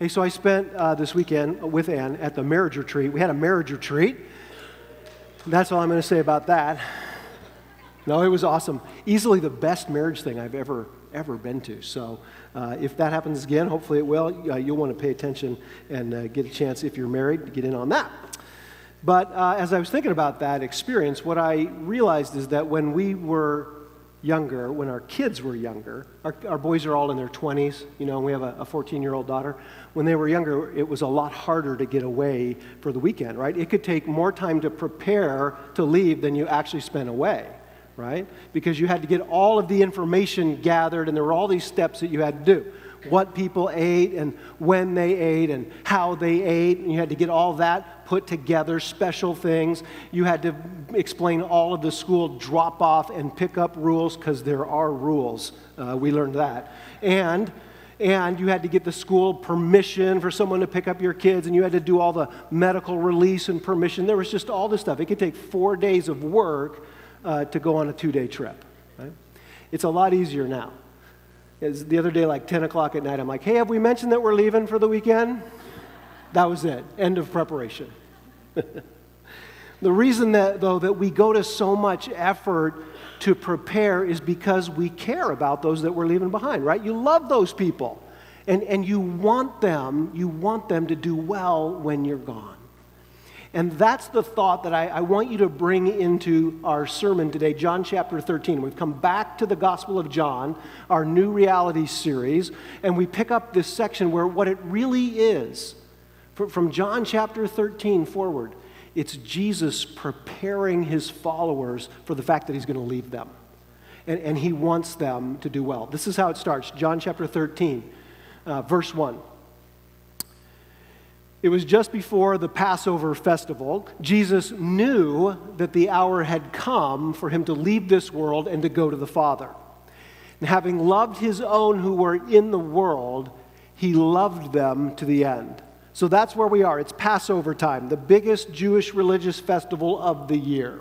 Hey, so I spent this weekend with Ann at the marriage retreat. We had a marriage retreat. That's all I'm going to say about that. No, it was awesome. Easily the best marriage thing I've ever been to. So if that happens again, hopefully it will, you'll want to pay attention and get a chance, if you're married, to get in on that. But as I was thinking about that experience, what I realized is that when we were younger, when our kids were younger, our boys are all in their 20s, and we have a 14-year-old daughter. When they were younger, it was a lot harder to get away for the weekend, right? It could take more time to prepare to leave than you actually spent away, right? Because you had to get all of the information gathered, and there were all these steps that you had to do. What people ate and when they ate and how they ate, and you had to get all that put together, special things. You had to explain all of the school drop-off and pick-up rules, because there are rules. We learned that. And you had to get the school permission for someone to pick up your kids, and you had to do all the medical release and permission. There was just all this stuff. It could take 4 days of work to go on a 2-day trip. Right? It's a lot easier now. The other day, like 10 o'clock at night, I'm like, hey, have we mentioned that we're leaving for the weekend? That was it. End of preparation. The reason that we go to so much effort to prepare is because we care about those that we're leaving behind, right? You love those people, and you want them to do well when you're gone. And that's the thought that I want you to bring into our sermon today, John chapter 13. We've come back to the Gospel of John, our New Reality series, and we pick up this section where what it really is, from John chapter 13 forward, it's Jesus preparing his followers for the fact that he's going to leave them. And he wants them to do well. This is how it starts, John chapter 13, verse 1. It was just before the Passover festival. Jesus knew that the hour had come for him to leave this world and to go to the Father. And having loved his own who were in the world, he loved them to the end. So that's where we are. It's Passover time, the biggest Jewish religious festival of the year.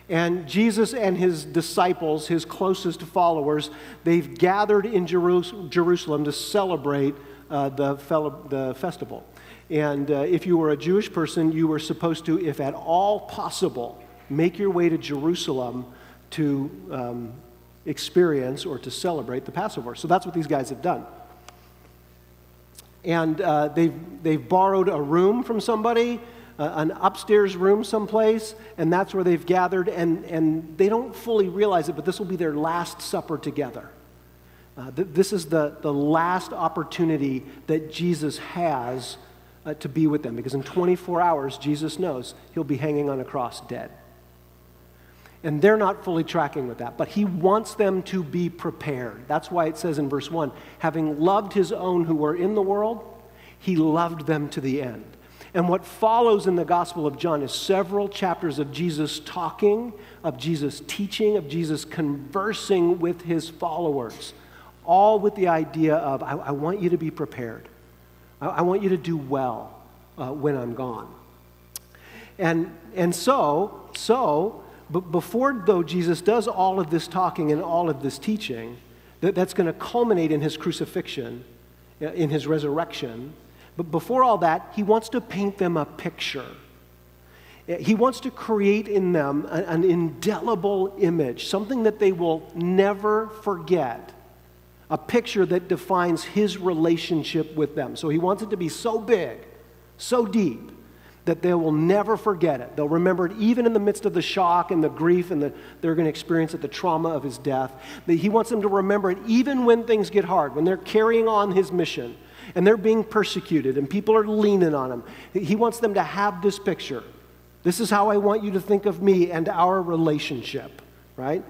And Jesus and his disciples, his closest followers, they've gathered in Jerusalem to celebrate the festival. And if you were a Jewish person, you were supposed to, if at all possible, make your way to Jerusalem to experience or to celebrate the Passover. So that's what these guys have done. And they've borrowed a room from somebody, an upstairs room someplace, and that's where they've gathered. And they don't fully realize it, but this will be their last supper together. This is the last opportunity that Jesus has to be with them, because in 24 hours, Jesus knows he'll be hanging on a cross dead. And they're not fully tracking with that, but he wants them to be prepared. That's why it says in verse 1, having loved his own who were in the world, he loved them to the end. And what follows in the Gospel of John is several chapters of Jesus talking, of Jesus teaching, of Jesus conversing with his followers, all with the idea of, I want you to be prepared. I want you to do well when I'm gone. And so, but before though Jesus does all of this talking and all of this teaching, that's going to culminate in his crucifixion, in his resurrection. But before all that, he wants to paint them a picture. He wants to create in them an indelible image, something that they will never forget. A picture that defines his relationship with them. So he wants it to be so big, so deep, that they will never forget it. They'll remember it even in the midst of the shock and the grief and they're going to experience it, the trauma of his death. That he wants them to remember it even when things get hard, when they're carrying on his mission and they're being persecuted and people are leaning on him. He wants them to have this picture. This is how I want you to think of me and our relationship, right?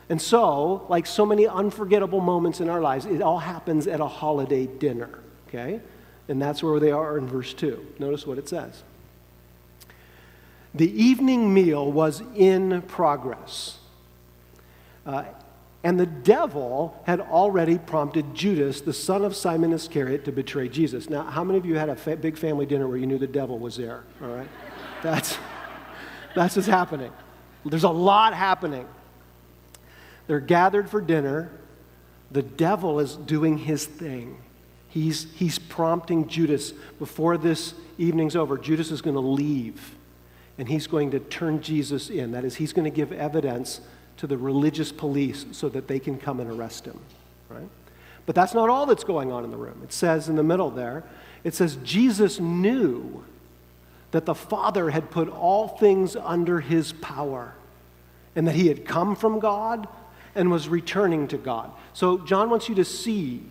And so, like so many unforgettable moments in our lives, it all happens at a holiday dinner, okay? And that's where they are in verse 2. Notice what it says. The evening meal was in progress, and the devil had already prompted Judas, the son of Simon Iscariot, to betray Jesus. Now, how many of you had a big family dinner where you knew the devil was there, all right? That's what's happening. There's a lot happening. They're gathered for dinner. The devil is doing his thing. He's prompting Judas. Before this evening's over, Judas is going to leave, and he's going to turn Jesus in. That is, he's going to give evidence to the religious police so that they can come and arrest him, right? But that's not all that's going on in the room. It says in the middle there, it says, Jesus knew that the Father had put all things under his power, and that he had come from God and was returning to God. So John wants you to see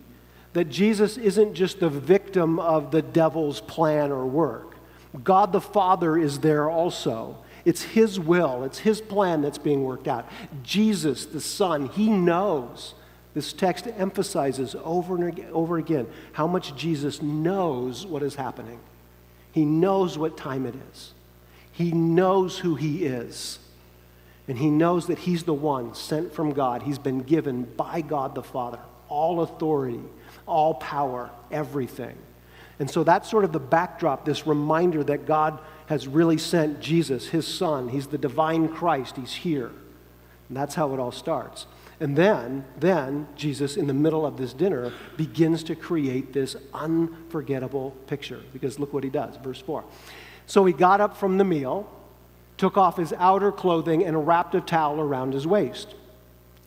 that Jesus isn't just the victim of the devil's plan or work. God the Father is there also. It's his will, it's his plan that's being worked out. Jesus, the Son, he knows. This text emphasizes over and over again how much Jesus knows what is happening. He knows what time it is. He knows who he is. And he knows that he's the one sent from God. He's been given by God the Father all authority, all power, everything. And so that's sort of the backdrop, this reminder that God has really sent Jesus, his Son. He's the divine Christ. He's here. And that's how it all starts. And then Jesus, in the middle of this dinner, begins to create this unforgettable picture. Because look what he does, verse 4. So he got up from the meal, took off his outer clothing, and wrapped a towel around his waist.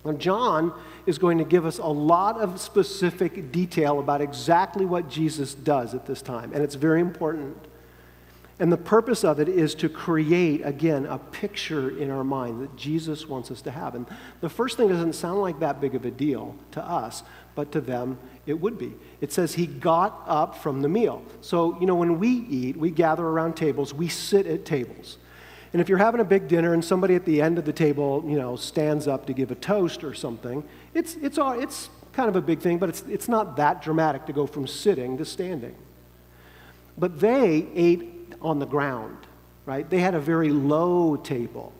Now, John is going to give us a lot of specific detail about exactly what Jesus does at this time, and it's very important. And the purpose of it is to create, again, a picture in our mind that Jesus wants us to have. And the first thing doesn't sound like that big of a deal to us, but to them it would be. It says he got up from the meal. So, when we eat, we gather around tables, we sit at tables. And if you're having a big dinner and somebody at the end of the table, stands up to give a toast or something, it's kind of a big thing, but it's not that dramatic to go from sitting to standing. But they ate on the ground, right? They had a very low table,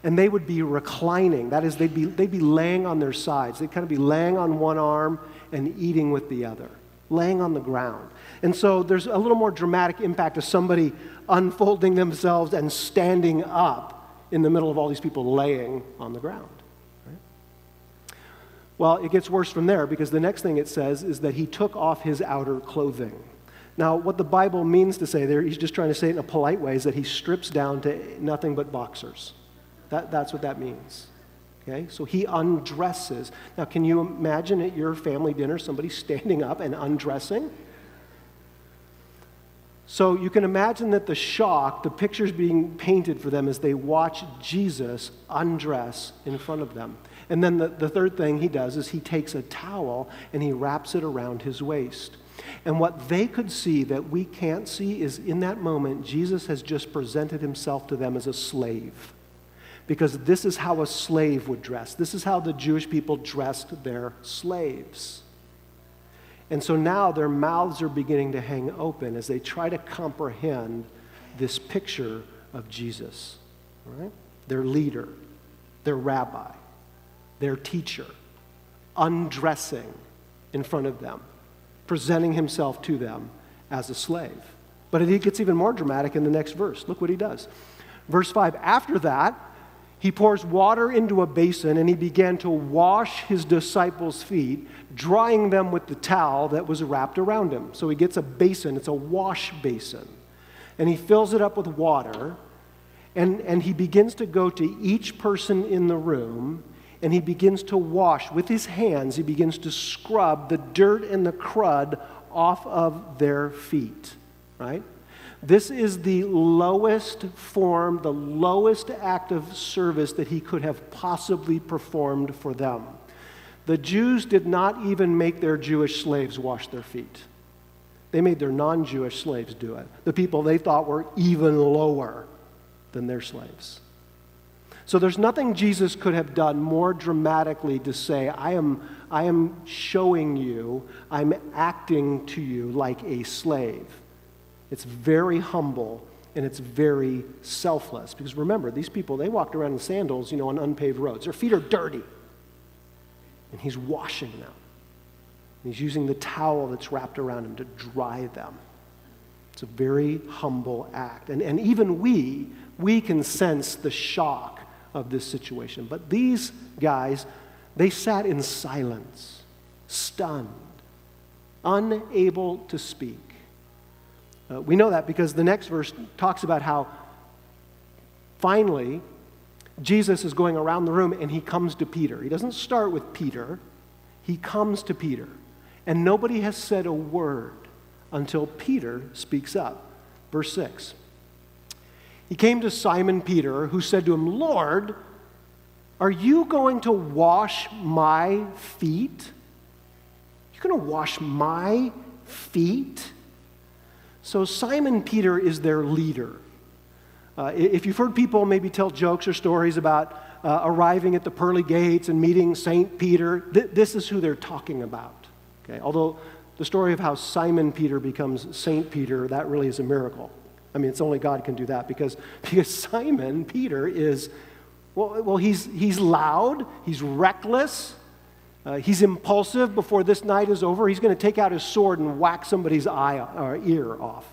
and they would be reclining. That is, they'd be laying on their sides. They'd kind of be laying on one arm and eating with the other, laying on the ground. And so there's a little more dramatic impact of somebody unfolding themselves and standing up in the middle of all these people laying on the ground. Right? Well, it gets worse from there, because the next thing it says is that he took off his outer clothing. Now, what the Bible means to say there, he's just trying to say it in a polite way, is that he strips down to nothing but boxers. That's what that means. Okay? So he undresses. Now, can you imagine at your family dinner somebody standing up and undressing? So you can imagine that the shock, the pictures being painted for them as they watch Jesus undress in front of them. And then the third thing he does is he takes a towel and he wraps it around his waist. And what they could see that we can't see is, in that moment, Jesus has just presented himself to them as a slave. Because this is how a slave would dress. This is how the Jewish people dressed their slaves. And so now their mouths are beginning to hang open as they try to comprehend this picture of Jesus. Right? Their leader, their rabbi, their teacher, undressing in front of them, presenting himself to them as a slave. But it gets even more dramatic in the next verse. Look what he does. Verse 5, after that, he pours water into a basin, and he began to wash his disciples' feet, drying them with the towel that was wrapped around him. So he gets a basin, it's a wash basin, and he fills it up with water, and he begins to go to each person in the room, and he begins to wash with his hands. He begins to scrub the dirt and the crud off of their feet, right? This is the lowest form, the lowest act of service that he could have possibly performed for them. The Jews did not even make their Jewish slaves wash their feet. They made their non-Jewish slaves do it. The people they thought were even lower than their slaves. So there's nothing Jesus could have done more dramatically to say, I am showing you, I'm acting to you like a slave. It's very humble, and it's very selfless. Because remember, these people, they walked around in sandals, on unpaved roads. Their feet are dirty. And he's washing them. He's using the towel that's wrapped around him to dry them. It's a very humble act. And even we can sense the shock of this situation. But these guys, they sat in silence, stunned, unable to speak. We know that because the next verse talks about how finally Jesus is going around the room and he comes to Peter. He doesn't start with Peter. He comes to Peter. And nobody has said a word until Peter speaks up. Verse 6. He came to Simon Peter, who said to him, "Lord, are you going to wash my feet? You're going to wash my feet?" So Simon Peter is their leader. If you've heard people maybe tell jokes or stories about arriving at the pearly gates and meeting St. Peter, this is who they're talking about. Okay? Although the story of how Simon Peter becomes St. Peter, that really is a miracle. I mean, it's only God can do that because Simon Peter is, he's loud, he's reckless, he's impulsive. Before this night is over, he's going to take out his sword and whack somebody's eye or ear off.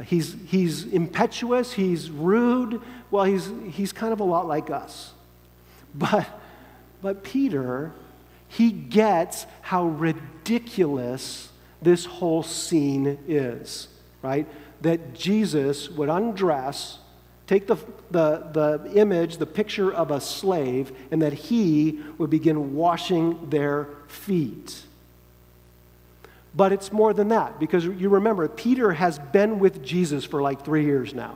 He's impetuous, he's rude. Well, he's kind of a lot like us. But Peter, he gets how ridiculous this whole scene is, right? That Jesus would undress, take the image, the picture of a slave, and that he would begin washing their feet. But it's more than that, because you remember, Peter has been with Jesus for like 3 years now.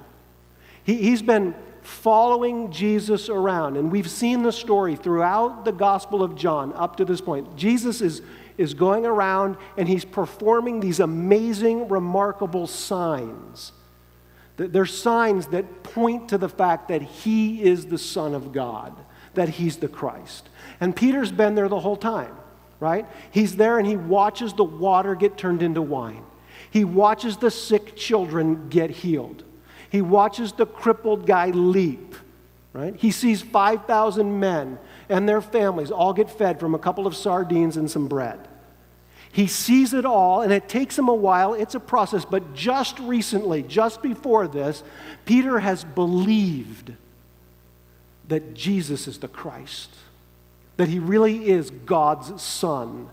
He's been following Jesus around, and we've seen the story throughout the Gospel of John up to this point. Jesus is going around, and he's performing these amazing, remarkable signs. They're signs that point to the fact that he is the Son of God, that he's the Christ. And Peter's been there the whole time. Right? He's there and he watches the water get turned into wine. He watches the sick children get healed. He watches the crippled guy leap. Right? He sees 5,000 men and their families all get fed from a couple of sardines and some bread. He sees it all, and it takes him a while. It's a process. But just recently, just before this, Peter has believed that Jesus is the Christ. That he really is God's Son,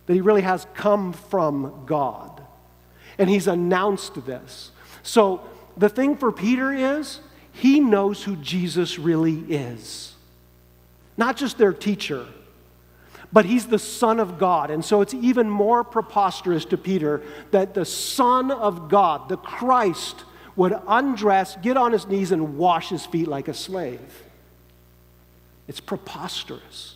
that he really has come from God. And he's announced this. So the thing for Peter is, he knows who Jesus really is. Not just their teacher, but he's the Son of God. And so it's even more preposterous to Peter that the Son of God, the Christ, would undress, get on his knees, and wash his feet like a slave. It's preposterous.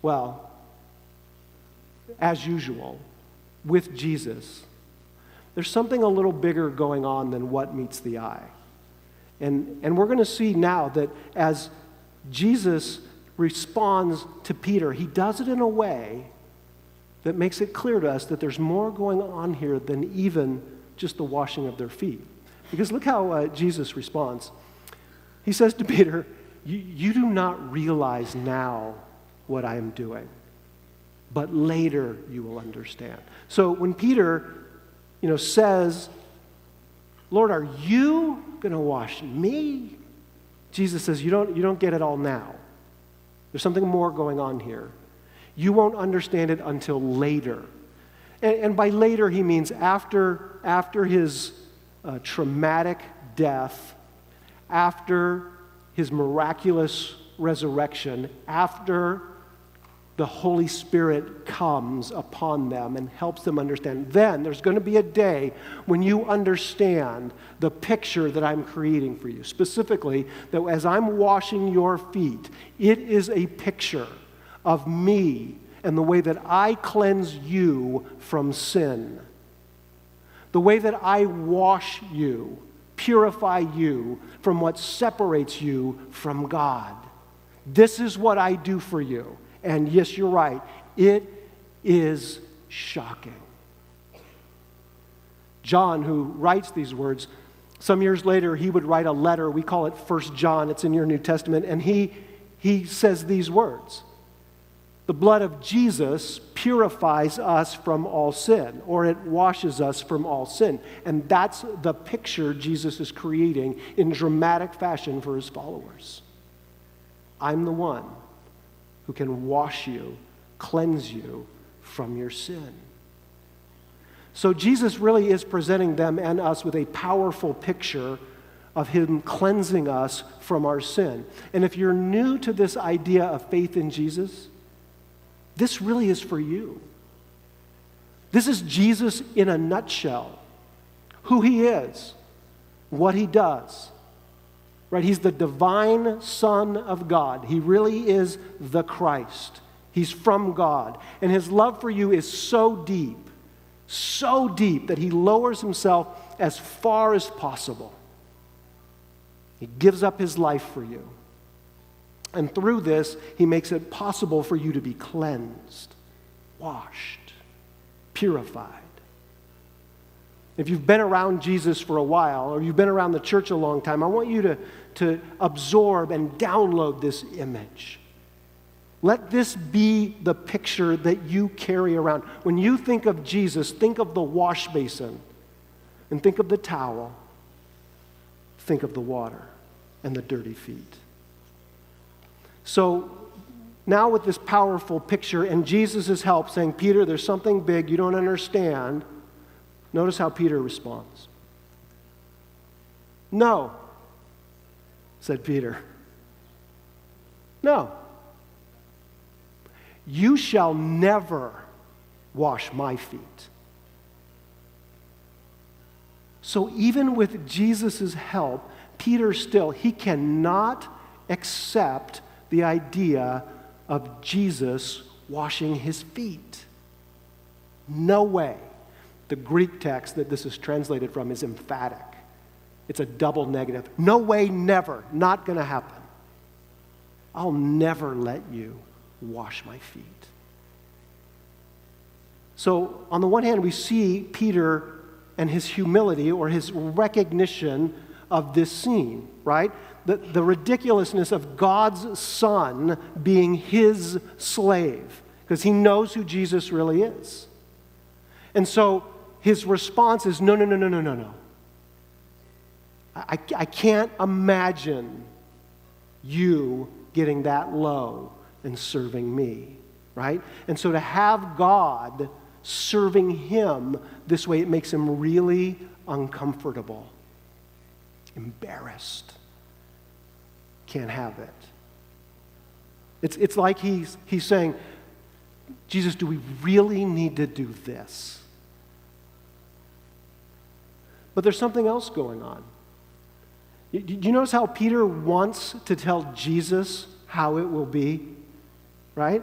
Well, as usual, with Jesus, there's something a little bigger going on than what meets the eye. And we're going to see now that as Jesus responds to Peter, he does it in a way that makes it clear to us that there's more going on here than even just the washing of their feet. Because look how Jesus responds. He says to Peter, you do not realize now what I am doing, but later you will understand. So when Peter, says, "Lord, are you going to wash me?" Jesus says, you don't get it all now. There's something more going on here. You won't understand it until later. And by later, he means after his traumatic death, after his miraculous resurrection, after the Holy Spirit comes upon them and helps them understand. Then there's going to be a day when you understand the picture that I'm creating for you. Specifically, that as I'm washing your feet, it is a picture of me and the way that I cleanse you from sin. The way that I wash you, purify you from what separates you from God. This is what I do for you. And yes, you're right. It is shocking. John, who writes these words, some years later, he would write a letter. We call it 1 John. It's in your New Testament. And he says these words. The blood of Jesus purifies us from all sin, or it washes us from all sin. And that's the picture Jesus is creating in dramatic fashion for his followers. I'm the one who can wash you, cleanse you from your sin. So Jesus really is presenting them and us with a powerful picture of him cleansing us from our sin. And if you're new to this idea of faith in Jesus, this really is for you. This is Jesus in a nutshell. Who he is, what he does. Right? He's the divine Son of God. He really is the Christ. He's from God. And his love for you is so deep that he lowers himself as far as possible. He gives up his life for you. And through this, he makes it possible for you to be cleansed, washed, purified. If you've been around Jesus for a while, or you've been around the church a long time, I want you to absorb and download this image. Let this be the picture that you carry around. When you think of Jesus, think of the wash basin, and think of the towel. Think of the water and the dirty feet. So now with this powerful picture and Jesus' help saying, Peter, there's something big you don't understand, notice how Peter responds. No, said Peter. No. You shall never wash my feet. So even with Jesus' help, Peter still, he cannot accept the idea of Jesus washing his feet. No way. The Greek text that this is translated from is emphatic. It's a double negative. No way, never. Not going to happen. I'll never let you wash my feet. So on the one hand, we see Peter and his humility or his recognition of this scene, right? The ridiculousness of God's Son being his slave, because he knows who Jesus really is. And so his response is, no. I can't imagine you getting that low and serving me, right? And so to have God serving him this way, it makes him really uncomfortable, embarrassed. Can't have it. It's like he's saying, Jesus, do we really need to do this? But there's something else going on. Do you notice how Peter wants to tell Jesus how it will be? Right?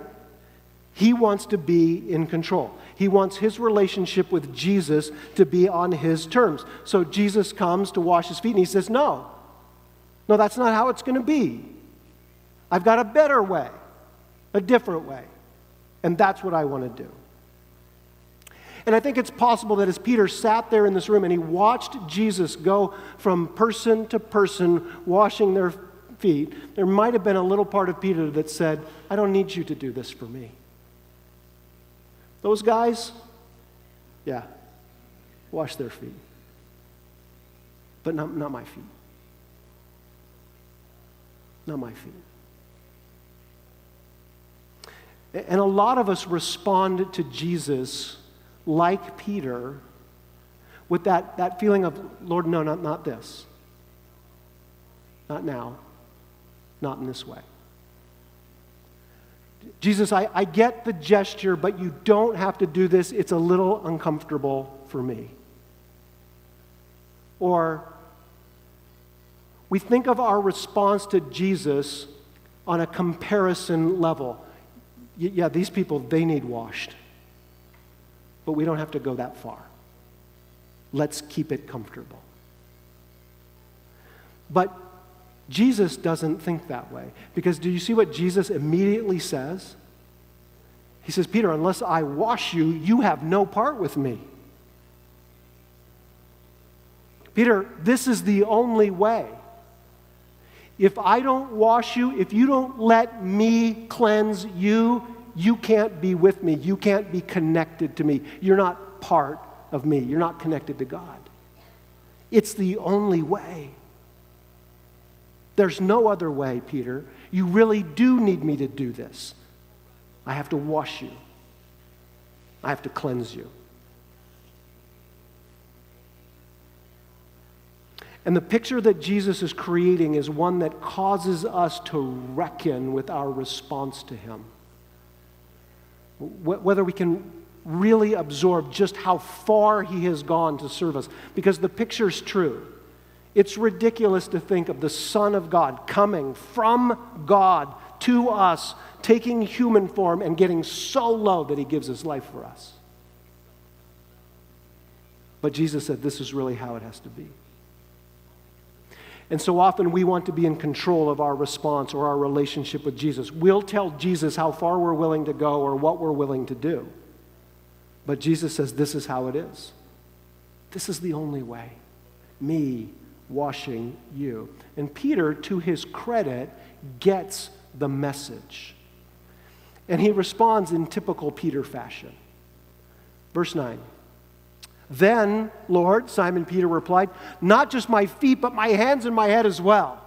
He wants to be in control. He wants his relationship with Jesus to be on his terms. So Jesus comes to wash his feet and he says, no, that's not how it's going to be. I've got a better way, a different way. And that's what I want to do. And I think it's possible that as Peter sat there in this room and he watched Jesus go from person to person washing their feet, there might have been a little part of Peter that said, I don't need you to do this for me. Those guys, yeah, wash their feet. But not my feet. Not my feet. And a lot of us respond to Jesus like Peter with that feeling of, Lord, no, not this. Not now. Not in this way. Jesus, I get the gesture, but you don't have to do this. It's a little uncomfortable for me. Or we think of our response to Jesus on a comparison level. Yeah, these people, they need washed. But we don't have to go that far. Let's keep it comfortable. But Jesus doesn't think that way. Because do you see what Jesus immediately says? He says, Peter, unless I wash you, you have no part with me. Peter, this is the only way. If I don't wash you, if you don't let me cleanse you, you can't be with me. You can't be connected to me. You're not part of me. You're not connected to God. It's the only way. There's no other way, Peter. You really do need me to do this. I have to wash you. I have to cleanse you. And the picture that Jesus is creating is one that causes us to reckon with our response to him. Whether we can really absorb just how far he has gone to serve us. Because the picture's true. It's ridiculous to think of the Son of God coming from God to us, taking human form and getting so low that he gives his life for us. But Jesus said this is really how it has to be. And so often we want to be in control of our response or our relationship with Jesus. We'll tell Jesus how far we're willing to go or what we're willing to do. But Jesus says this is how it is. This is the only way. Me washing you. And Peter, to his credit, gets the message. And he responds in typical Peter fashion. Verse 9. Then, Lord, Simon Peter replied, not just my feet, but my hands and my head as well.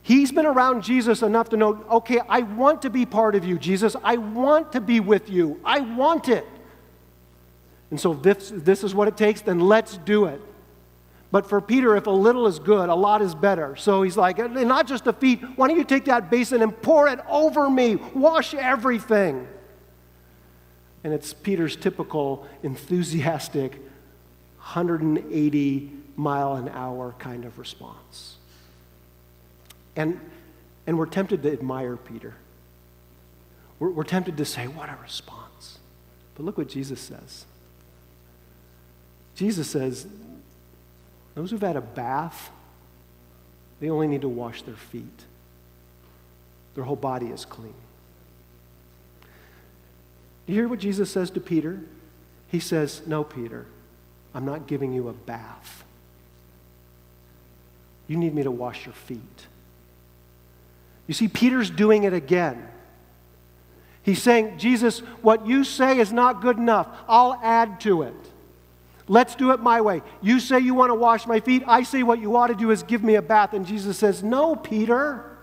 He's been around Jesus enough to know, okay, I want to be part of you, Jesus. I want to be with you. I want it. And so this is what it takes, then let's do it. But for Peter, if a little is good, a lot is better. So he's like, not just the feet, why don't you take that basin and pour it over me? Wash everything. And it's Peter's typical enthusiastic 180-mile-an-hour kind of response. And we're tempted to admire Peter. We're tempted to say, what a response. But look what Jesus says. Jesus says, those who've had a bath, they only need to wash their feet. Their whole body is clean. You hear what Jesus says to Peter? He says, no, Peter, I'm not giving you a bath. You need me to wash your feet. You see, Peter's doing it again. He's saying, Jesus, what you say is not good enough. I'll add to it. Let's do it my way. You say you want to wash my feet. I say what you ought to do is give me a bath. And Jesus says, no, Peter,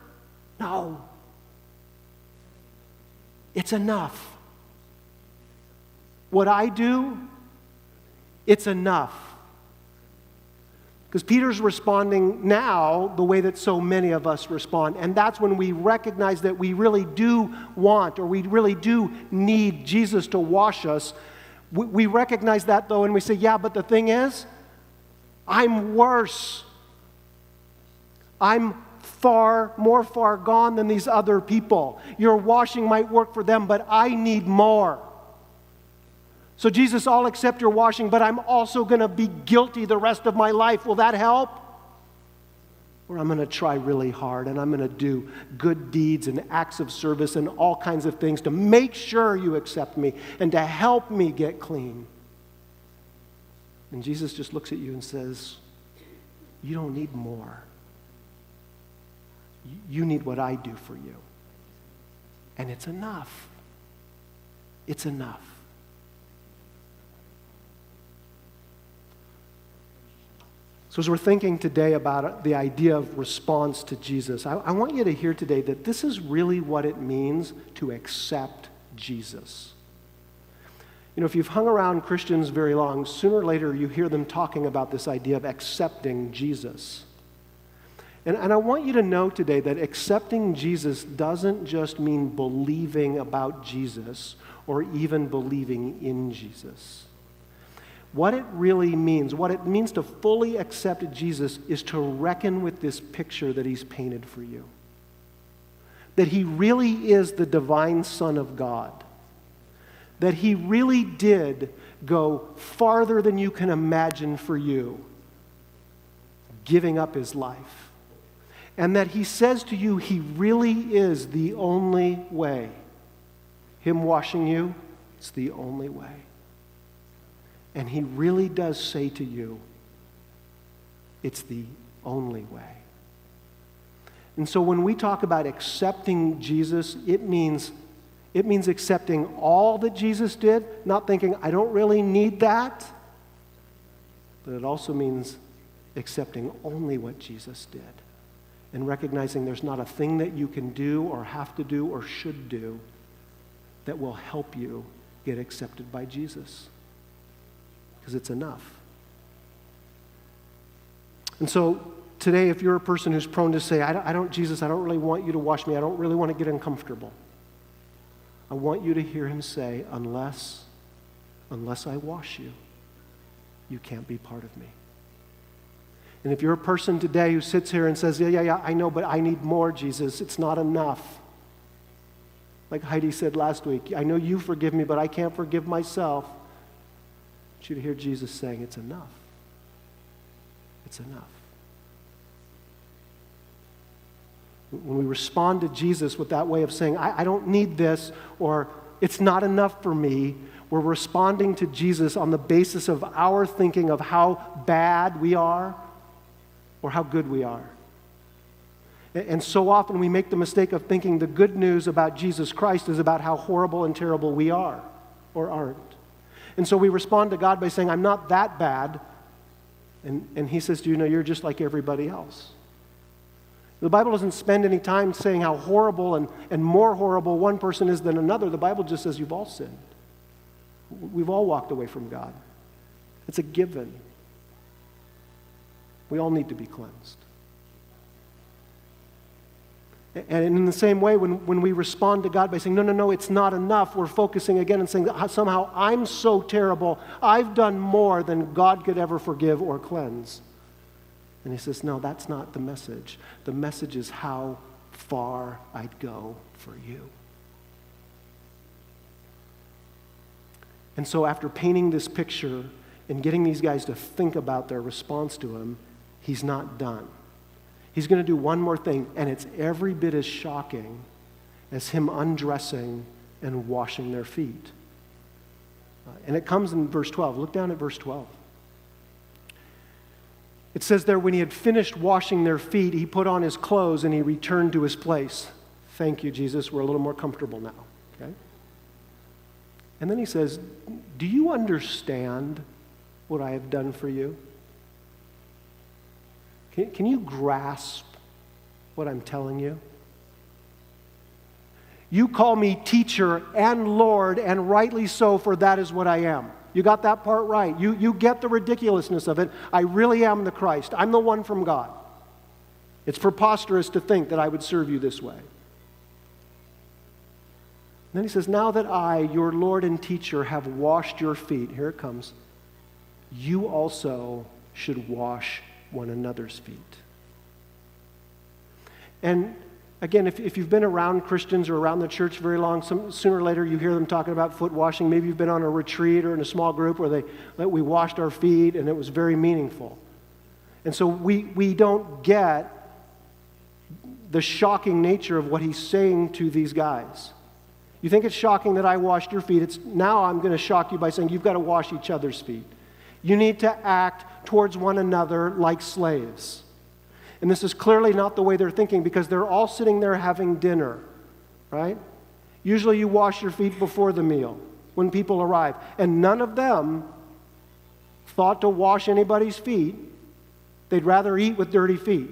no. It's enough. What I do, it's enough. Because Peter's responding now the way that so many of us respond. And that's when we recognize that we really do want or we really do need Jesus to wash us. We recognize that though and we say, yeah, but the thing is, I'm worse. I'm more far gone than these other people. Your washing might work for them, but I need more. So Jesus, I'll accept your washing, but I'm also going to be guilty the rest of my life. Will that help? Or I'm going to try really hard and I'm going to do good deeds and acts of service and all kinds of things to make sure you accept me and to help me get clean. And Jesus just looks at you and says, you don't need more. You need what I do for you. And it's enough. It's enough. So as we're thinking today about the idea of response to Jesus, I want you to hear today that this is really what it means to accept Jesus. You know, if you've hung around Christians very long, sooner or later you hear them talking about this idea of accepting Jesus. And I want you to know today that accepting Jesus doesn't just mean believing about Jesus or even believing in Jesus. What it really means, what it means to fully accept Jesus is to reckon with this picture that he's painted for you. That he really is the divine Son of God. That he really did go farther than you can imagine for you, giving up his life. And that he says to you, he really is the only way. Him washing you, it's the only way. And he really does say to you, it's the only way. And so when we talk about accepting Jesus, it means accepting all that Jesus did, not thinking, I don't really need that. But it also means accepting only what Jesus did and recognizing there's not a thing that you can do or have to do or should do that will help you get accepted by Jesus. Because it's enough. And so today, if you're a person who's prone to say, Jesus, I don't really want you to wash me. I don't really want to get uncomfortable. I want you to hear him say, unless I wash you, you can't be part of me. And if you're a person today who sits here and says, yeah, I know, but I need more, Jesus. It's not enough. Like Heidi said last week, I know you forgive me, but I can't forgive myself. I want you to hear Jesus saying, it's enough. It's enough. When we respond to Jesus with that way of saying, I don't need this, or it's not enough for me, we're responding to Jesus on the basis of our thinking of how bad we are or how good we are. And so often we make the mistake of thinking the good news about Jesus Christ is about how horrible and terrible we are or aren't. And so we respond to God by saying, I'm not that bad. And he says, do you know you're just like everybody else? The Bible doesn't spend any time saying how horrible and more horrible one person is than another. The Bible just says you've all sinned. We've all walked away from God. It's a given. We all need to be cleansed. And in the same way, when we respond to God by saying, no, it's not enough, we're focusing again and saying, somehow I'm so terrible, I've done more than God could ever forgive or cleanse. And he says, no, that's not the message. The message is how far I'd go for you. And so after painting this picture and getting these guys to think about their response to him, he's not done. He's going to do one more thing, and it's every bit as shocking as him undressing and washing their feet. And it comes in verse 12. Look down at verse 12. It says there, when he had finished washing their feet, he put on his clothes and he returned to his place. Thank you, Jesus. We're a little more comfortable now. Okay? And then he says, do you understand what I have done for you? Can you grasp what I'm telling you? You call me teacher and Lord, and rightly so, for that is what I am. You got that part right. You get the ridiculousness of it. I really am the Christ. I'm the one from God. It's preposterous to think that I would serve you this way. And then he says, now that I, your Lord and teacher, have washed your feet, here it comes, you also should wash one another's feet. And again, if you've been around Christians or around the church very long, sooner or later you hear them talking about foot washing. Maybe you've been on a retreat or in a small group where we washed our feet and it was very meaningful. And so we don't get the shocking nature of what he's saying to these guys. You think it's shocking that I washed your feet. Now I'm going to shock you by saying you've got to wash each other's feet. You need to act towards one another like slaves. And this is clearly not the way they're thinking, because they're all sitting there having dinner, right? Usually you wash your feet before the meal when people arrive. And none of them thought to wash anybody's feet. They'd rather eat with dirty feet.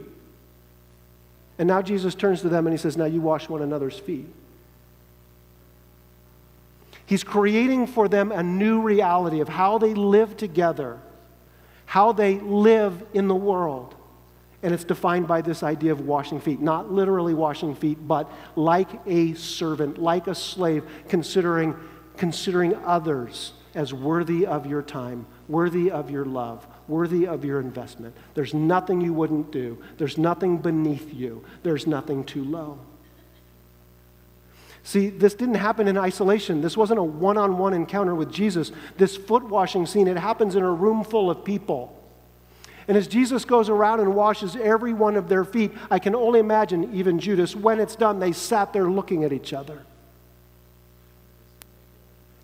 And now Jesus turns to them and he says, now you wash one another's feet. He's creating for them a new reality of how they live together, how they live in the world. And it's defined by this idea of washing feet. Not literally washing feet, but like a servant, like a slave, considering others as worthy of your time, worthy of your love, worthy of your investment. There's nothing you wouldn't do. There's nothing beneath you. There's nothing too low. See, this didn't happen in isolation. This wasn't a one-on-one encounter with Jesus. This foot washing scene, it happens in a room full of people. And as Jesus goes around and washes every one of their feet, I can only imagine, even Judas, when it's done, they sat there looking at each other.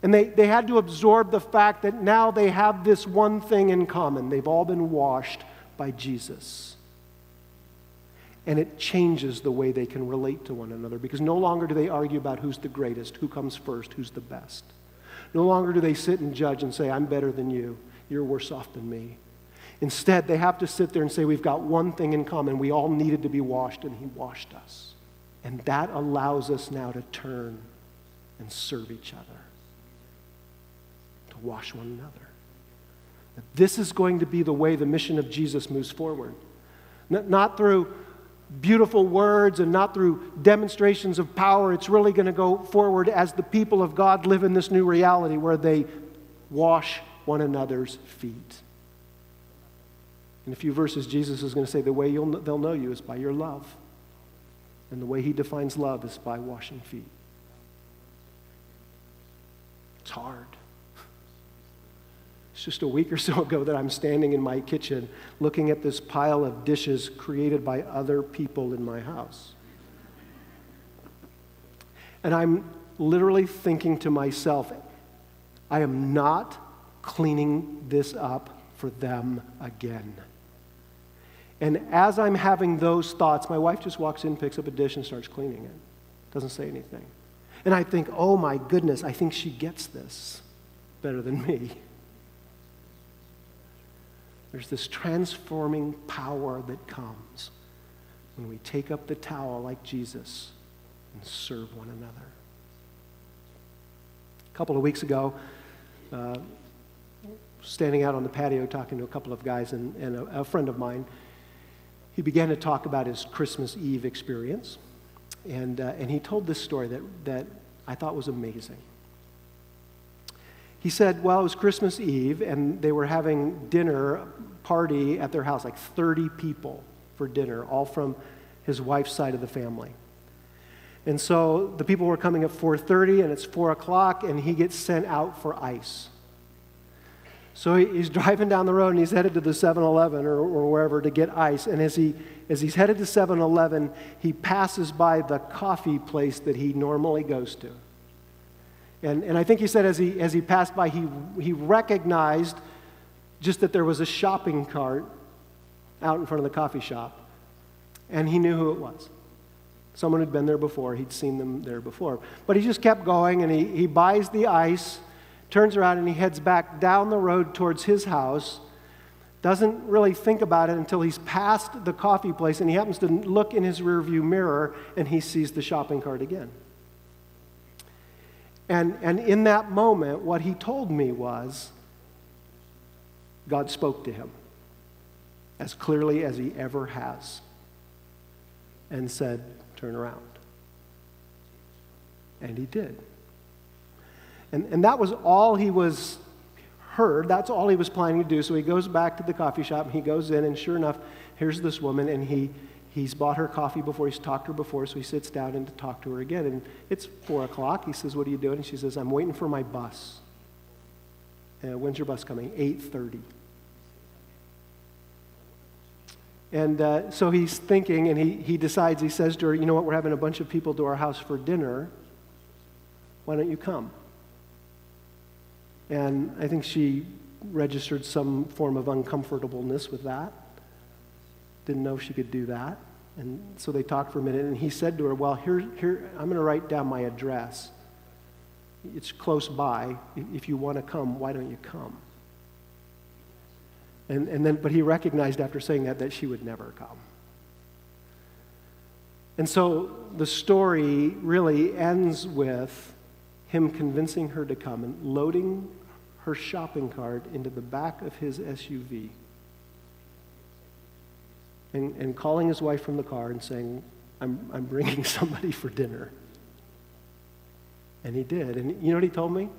And they had to absorb the fact that now they have this one thing in common. They've all been washed by Jesus. And it changes the way they can relate to one another, because no longer do they argue about who's the greatest, who comes first, who's the best. No longer do they sit and judge and say, I'm better than you, you're worse off than me. Instead, they have to sit there and say, we've got one thing in common. We all needed to be washed, and he washed us. And that allows us now to turn and serve each other, to wash one another. This is going to be the way the mission of Jesus moves forward. Not through beautiful words and not through demonstrations of power. It's really going to go forward as the people of God live in this new reality where they wash one another's feet. In a few verses, Jesus is going to say the way they'll know you is by your love. And the way he defines love is by washing feet. It's hard. It's just a week or so ago that I'm standing in my kitchen looking at this pile of dishes created by other people in my house. And I'm literally thinking to myself, I am not cleaning this up for them again. And as I'm having those thoughts, my wife just walks in, picks up a dish, and starts cleaning it. Doesn't say anything. And I think, oh my goodness, I think she gets this better than me. There's this transforming power that comes when we take up the towel like Jesus and serve one another. A couple of weeks ago, standing out on the patio talking to a couple of guys and a friend of mine, he began to talk about his Christmas Eve experience. And he told this story that I thought was amazing. He said, well, it was Christmas Eve, and they were having dinner party at their house, like 30 people for dinner, all from his wife's side of the family. And so the people were coming at 4:30, and it's 4 o'clock, and he gets sent out for ice. So he's driving down the road, and he's headed to the 7-Eleven or wherever to get ice. And as he's headed to 7-Eleven, he passes by the coffee place that he normally goes to. And I think he said as he passed by, he recognized just that there was a shopping cart out in front of the coffee shop. And he knew who it was. Someone had been there before. He'd seen them there before. But he just kept going, and he buys the ice, turns around, and he heads back down the road towards his house. Doesn't really think about it until he's past the coffee place, and he happens to look in his rearview mirror, and he sees the shopping cart again. And in that moment, what he told me was, God spoke to him as clearly as he ever has and said, turn around. And he did. And that was all he was heard. That's all he was planning to do. So he goes back to the coffee shop, and he goes in, and sure enough, here's this woman, and he's bought her coffee before, he's talked to her before, so he sits down and to talk to her again. And it's 4 o'clock. He says, what are you doing? And she says, I'm waiting for my bus. When's your bus coming? 8:30. And so he's thinking, and he decides, he says to her, you know what, we're having a bunch of people to our house for dinner. Why don't you come? And I think she registered some form of uncomfortableness with that. Didn't know if she could do that. And so they talked for a minute, and he said to her, well, here I'm going to write down my address. It's close by. If you want to come, why don't you come? But he recognized after saying that she would never come. And so the story really ends with him convincing her to come and loading her shopping cart into the back of his SUV and calling his wife from the car and saying, I'm bringing somebody for dinner. And he did. And you know what he told me?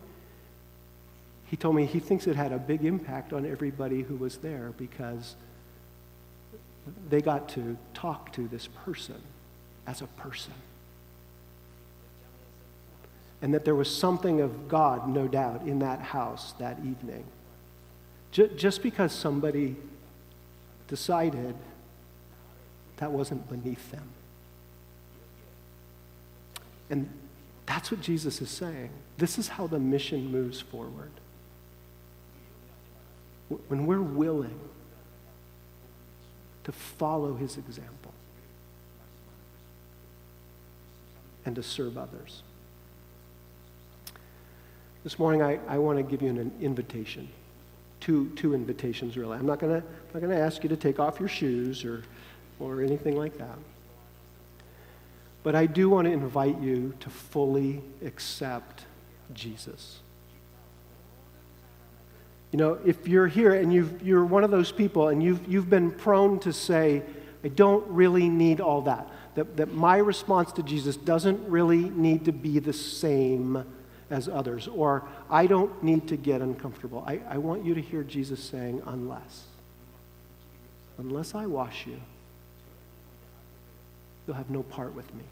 He told me he thinks it had a big impact on everybody who was there because they got to talk to this person as a person. And that there was something of God, no doubt, in that house that evening. Just because somebody decided that wasn't beneath them. And that's what Jesus is saying. This is how the mission moves forward. When we're willing to follow his example and to serve others. This morning, I want to give you an invitation. Two invitations, really. I'm not going to ask you to take off your shoes or anything like that. But I do want to invite you to fully accept Jesus. You know, if you're here and you're one of those people and you've been prone to say, I don't really need all that. That my response to Jesus doesn't really need to be the same as others, or I don't need to get uncomfortable. I want you to hear Jesus saying, unless I wash you, you'll have no part with me.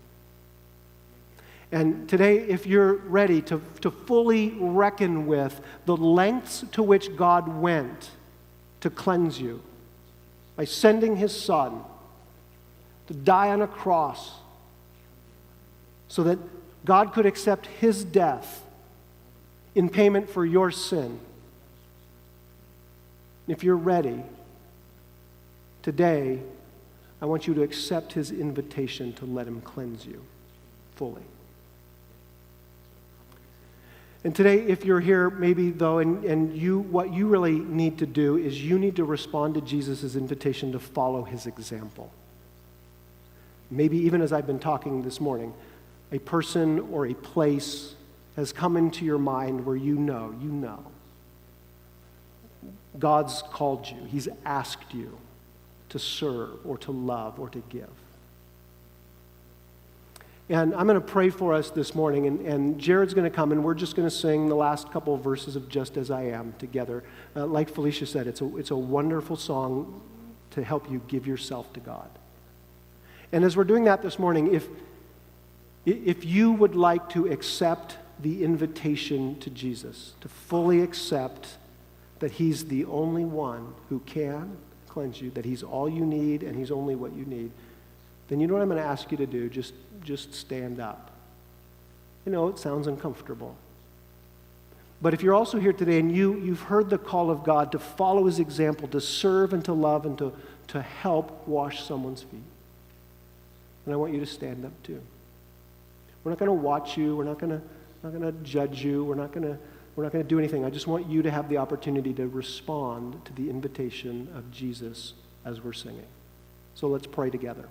And today, if you're ready to fully reckon with the lengths to which God went to cleanse you by sending his Son to die on a cross so that God could accept his death in payment for your sin. If you're ready, today, I want you to accept his invitation to let him cleanse you fully. And today, if you're here, maybe though, and what you really need to do is you need to respond to Jesus' invitation to follow his example. Maybe even as I've been talking this morning, a person or a place has come into your mind where you know. God's called you. He's asked you to serve or to love or to give. And I'm going to pray for us this morning, and Jared's going to come, and we're just going to sing the last couple of verses of Just As I Am together. Like Felicia said, it's a wonderful song to help you give yourself to God. And as we're doing that this morning, if you would like to accept the invitation to Jesus, to fully accept that he's the only one who can cleanse you, that he's all you need and he's only what you need, then you know what I'm going to ask you to do? Just stand up. I know it sounds uncomfortable. But if you're also here today and you've heard the call of God to follow his example, to serve and to love and to help wash someone's feet, then I want you to stand up too. We're not going to watch you. We're not going to judge you. We're not going to do anything. I just want you to have the opportunity to respond to the invitation of Jesus as we're singing. So let's pray together.